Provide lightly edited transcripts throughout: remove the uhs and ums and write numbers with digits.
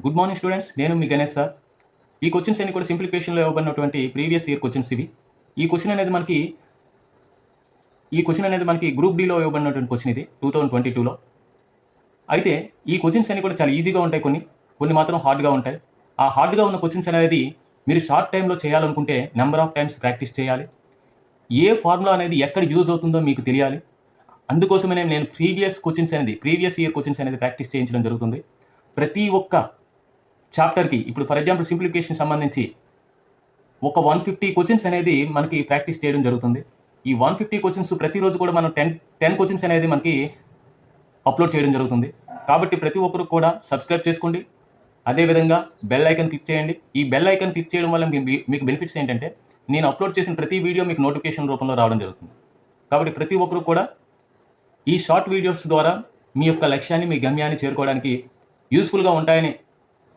Good morning students, నేను మీ Ganesh sir. ఈ questions అన్ని కూడా సింప్లిఫికేషన్లో ఇవ్వబడినటువంటి ప్రీవియస్ ఇయర్ క్వశ్చన్స్ ఇవి. ఈ క్వశ్చన్ అనేది మనకి గ్రూప్ డీలో ఇవ్వబడినటువంటి క్వశ్చన్ ఇది 2022లో. అయితే ఈ క్వశ్చన్స్ అన్ని కూడా చాలా ఈజీగా ఉంటాయి, కొన్ని మాత్రం హార్డ్గా ఉంటాయి. ఆ హార్డ్గా ఉన్న క్వశ్చన్స్ అనేది మీరు షార్ట్ టైంలో చేయాలనుకుంటే నెంబర్ ఆఫ్ టైమ్స్ ప్రాక్టీస్ చేయాలి. ఏ ఫార్ములా అనేది ఎక్కడ యూజ్ అవుతుందో మీకు తెలియాలి. అందుకోసమే నేను ప్రీవియస్ ఇయర్ క్వశ్చన్స్ అనేది ప్రాక్టీస్ చేయించడం జరుగుతుంది. ప్రతి ఒక్క చాప్టర్కి ఇప్పుడు ఫర్ ఎగ్జాంపుల్ సింప్లిఫికేషన్ సంబంధించి ఒక 150 క్వశ్చన్స్ అనేది మనకి ప్రాక్టీస్ చేయడం జరుగుతుంది. ఈ 150 క్వశ్చన్స్ ప్రతిరోజు కూడా మనం 10 క్వశ్చన్స్ అనేది మనకి అప్లోడ్ చేయడం జరుగుతుంది. కాబట్టి ప్రతి ఒక్కరు కూడా సబ్స్క్రైబ్ చేసుకోండి. అదేవిధంగా బెల్ ఐకాన్ క్లిక్ చేయండి. ఈ బెల్ ఐకాన్ క్లిక్ చేయడం వల్ల మీకు బెనిఫిట్స్ ఏంటంటే నేను అప్లోడ్ చేసిన ప్రతి వీడియో మీకు నోటిఫికేషన్ రూపంలో రావడం జరుగుతుంది. కాబట్టి ప్రతి ఒక్కరు కూడా ఈ షార్ట్ వీడియోస్ ద్వారా మీ యొక్క లక్ష్యాన్ని, మీ గమ్యాన్ని చేరుకోవడానికి యూస్ఫుల్గా ఉంటాయని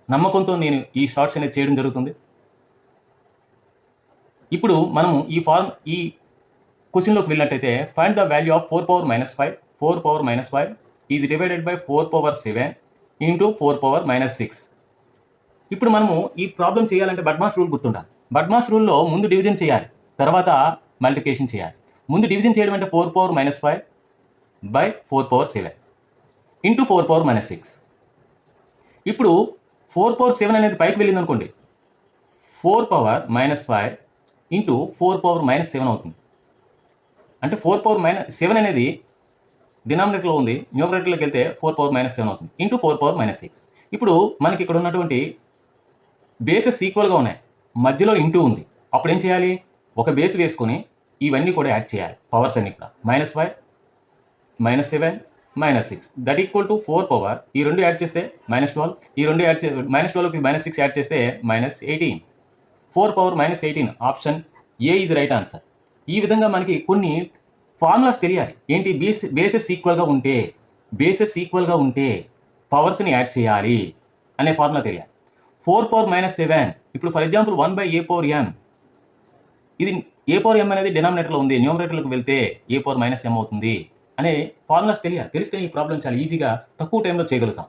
నమ్మకంతో నేను ఈ షార్ట్స్ అనేది చేయడం జరుగుతుంది. ఇప్పుడు మనము ఈ క్వశ్చన్లోకి వెళ్ళినట్టయితే find the value of 4 power minus 5 is divided by 4 power 7 into 4 power minus 6. ఇప్పుడు మనము ఈ ప్రాబ్లం చేయాలంటే బడ్మాస్ రూల్ గుర్తుండాలి. బడ్మాస్ రూల్లో ముందు డివిజన్ చేయాలి, తర్వాత మల్టిప్లికేషన్ చేయాలి. ముందు డివిజన్ చేయడం అంటే 4 power minus 5 by 4 power 7 into 4 power minus 6. ఇప్పుడు 4 power 7 అనేది పైకి వెళ్ళింది అనుకోండి, 4 power minus 5 into 4 power minus 7 అవుతుంది. అంటే 4 power minus 7 అనేది డినామినేటర్లో ఉంది, న్యూమరేటర్లోకి వెళ్తే 4 power minus 7 అవుతుంది ఇంటూ 4 power minus 6. ఇప్పుడు మనకి ఇక్కడ ఉన్నటువంటి బేసెస్ ఈక్వల్గా ఉన్నాయి, మధ్యలో ఇంటూ ఉంది. అప్పుడు ఏం చేయాలి? ఒక బేస్ వేసుకొని ఇవన్నీ కూడా యాడ్ చేయాలి, పవర్స్ అన్ని కూడా. -5 -7 -6 దట్ ఈక్వల్ టు 4 power, ఈ రెండు యాడ్ చేస్తే -12, ఈ రెండు యాడ్ చేస్తే -12కి -6 యాడ్ చేస్తే -18. 4 power -18 option A is right answer. ఈ విధంగా మనకి కొన్ని ఫార్ములాస్ తెలియాలి. ఏంటి? బేసెస్ ఈక్వల్గా ఉంటే పవర్స్ని యాడ్ చేయాలి అనే ఫార్ములా తెలియాలి. 4 power -7 ఇప్పుడు for example 1/a power m, ఇది a power m అనేది డినామినేటర్లో ఉంది, న్యూమరేటర్లోకి వెళ్తే a power -m అవుతుంది అనే ఫార్ములాస్ తెలియాలి. తెలిస్తే ఈ ప్రాబ్లం చాలా ఈజీగా తక్కువ టైంలో చేయగలుగుతాం.